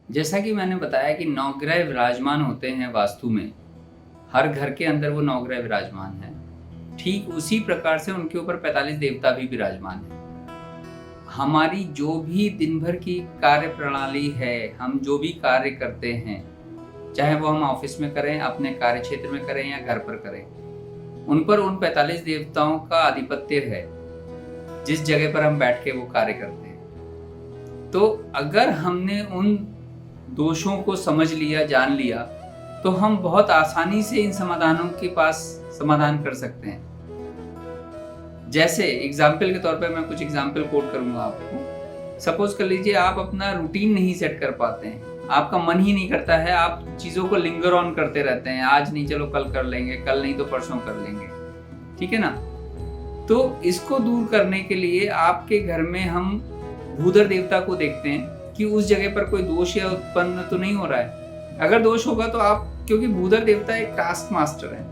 जैसा कि मैंने बताया कि नवग्रह विराजमान होते हैं वास्तु में, हर घर के अंदर वो नवग्रह विराजमान है। ठीक उसी प्रकार से उनके ऊपर 45 देवता भी विराजमान है। हमारी जो भी दिन भर की कार्य प्रणाली है, हम जो भी कार्य करते हैं, चाहे वो हम ऑफिस में करें, अपने कार्य क्षेत्र में करें या घर पर करें, उन पर उन 45 देवताओं का आधिपत्य है, जिस जगह पर हम बैठ के वो कार्य करते हैं। तो अगर हमने उन दोषों को समझ लिया, जान लिया, तो हम बहुत आसानी से इन समाधानों के पास समाधान कर सकते हैं। जैसे एग्जाम्पल के तौर पे मैं कुछ एग्जाम्पल कोट करूंगा आपको। सपोज कर लीजिए आप अपना रूटीन नहीं सेट कर पाते हैं, आपका मन ही नहीं करता है, आप चीज़ों को लिंगर ऑन करते रहते हैं, आज नहीं चलो कल कर लेंगे, कल नहीं तो परसों कर लेंगे, ठीक है ना। तो इसको दूर करने के लिए आपके घर में हम भूधर देवता को देखते हैं कि उस जगह पर कोई दोष या उत्पन्न तो नहीं हो रहा है। अगर दोष होगा तो आप, क्योंकि भूधर देवता एक टास्क मास्टर है,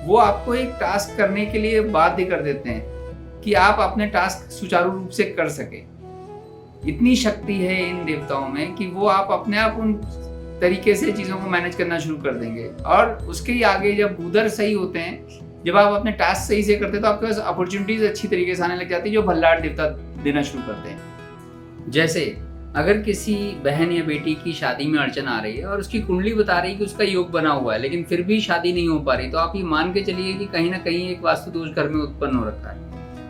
वो आपको एक टास्क करने के लिए बाध्य कर देते हैं कि आप अपने टास्क सुचारू रूप से कर सके। इतनी शक्ति है इन देवताओं में कि वो आप अपने आप उन तरीके से चीज़ों को मैनेज करना शुरू कर देंगे। और उसके ही आगे जब भूधर सही होते हैं, जब आप अपने टास्क सही से करते हैं, तो आपके पास अपॉर्चुनिटीज अच्छी तरीके से आने लग जाती है, जो भल्लाट देवता देना शुरू करते हैं। जैसे अगर किसी बहन या बेटी की शादी में अड़चन आ रही है और उसकी कुंडली बता रही है कि उसका योग बना हुआ है, लेकिन फिर भी शादी नहीं हो पा रही, तो आप ये मान के चलिए कि कहीं ना कहीं एक वास्तु दोष घर में उत्पन्न हो रखा है।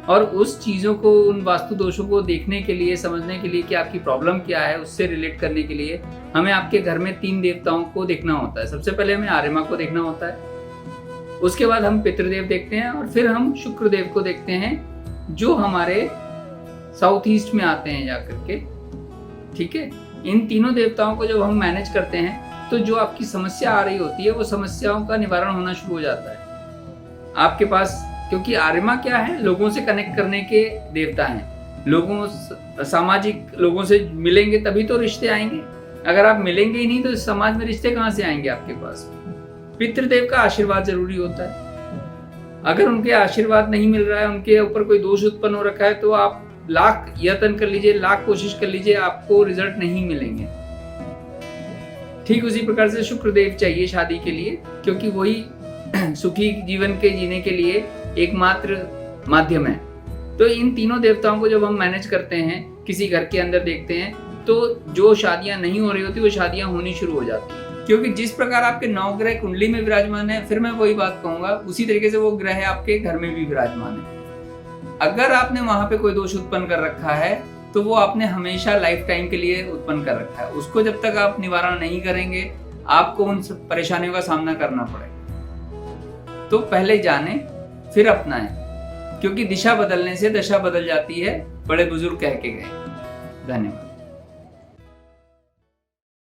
और उस चीज़ों को, उन वास्तु दोषों को देखने के लिए, समझने के लिए कि आपकी प्रॉब्लम क्या है, उससे रिलेट करने के लिए हमें आपके घर में 3 देवताओं को देखना होता है। सबसे पहले हमें आर्यमा को देखना होता है, उसके बाद हम पितृदेव देखते हैं, और फिर हम शुक्रदेव को देखते हैं, जो हमारे साउथ ईस्ट में आते हैं जाकर के, ठीक है। इन तीनों देवताओं को जब हम मैनेज करते हैं, तो जो आपकी समस्या आ रही होती है, वो समस्याओं का निवारण होना शुरू हो जाता है आपके पास। क्योंकि आर्यमा क्या है, लोगों से कनेक्ट करने के देवता हैं। सामाजिक लोगों से मिलेंगे तभी तो रिश्ते आएंगे। अगर आप मिलेंगे ही नहीं तो समाज में रिश्ते कहाँ से आएंगे आपके पास। पितृदेव का आशीर्वाद जरूरी होता है। अगर उनके आशीर्वाद नहीं मिल रहा है, उनके ऊपर कोई दोष उत्पन्न हो रखा है, तो आप लाख यत्न कर लीजिए, लाख कोशिश कर लीजिए, आपको रिजल्ट नहीं मिलेंगे। ठीक उसी प्रकार से शुक्रदेव चाहिए शादी के लिए, क्योंकि वही सुखी जीवन के जीने के लिए एकमात्र माध्यम है। तो इन तीनों देवताओं को जब हम मैनेज करते हैं, किसी घर के अंदर देखते हैं, तो जो शादियां नहीं हो रही होती, वो शादियां होनी शुरू हो जाती हैं। क्योंकि जिस प्रकार आपके 9 ग्रह कुंडली में विराजमान है, फिर मैं वही बात कहूंगा, उसी तरीके से वो ग्रह आपके घर में भी विराजमान है। अगर आपने वहां पे कोई दोष उत्पन्न कर रखा है, तो वो आपने हमेशा लाइफ टाइम के लिए उत्पन्न कर रखा है। उसको जब तक आप निवारण नहीं करेंगे, आपको उन परेशानियों का सामना करना पड़ेगा। तो पहले जाने फिर अपनाएं, क्योंकि दिशा बदलने से दशा बदल जाती है, बड़े बुजुर्ग कह के गए। धन्यवाद।